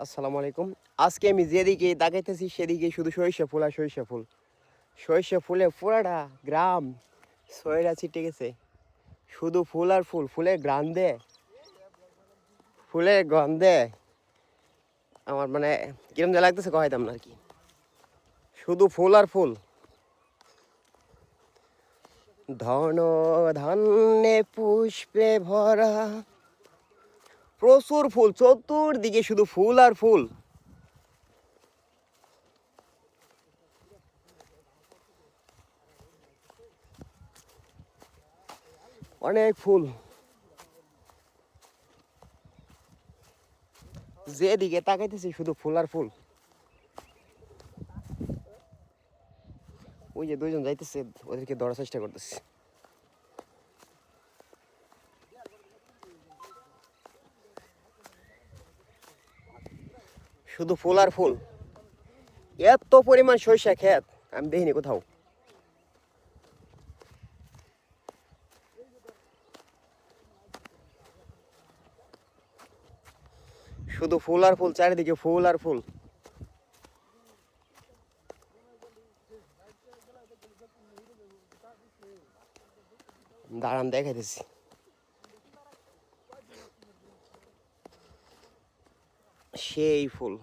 আসসালামু আলাইকুম। আজকে আমি যেদিকে তাকাইতেছি সেদিকে শুধু সরিষা ফুল আর সরিষা ফুল। সরিষা ফুলে পুরাটা গ্রাম ছয়টা ছিটে গেছে। শুধু ফুল আর ফুল, ফুলের গন্ধে আমার মানে কিরম যা লাগতেছে কহাইতাম না আর কি। শুধু ফুল আর ফুল। ধন ধান্যে পুষ্পে ভরা, প্রচুর ফুল, চতুর্দিকে শুধু ফুল আর ফুল। অনেক ফুল, যেদিকে তাকাইতেছি শুধু ফুল আর ফুল। ওই যে দুইজন যাইতেছে, ওদেরকে ধরার চেষ্টা করতেছি। শুধু ফুল আর ফুল। এত পরিমাণ সরিষা ক্ষেত আমি দেখিনি কোথাও। শুধু ফুল আর ফুল, চারিদিকে ফুল আর ফুল। দাঁড়ান দেখাইতেছি। সেই ফুল।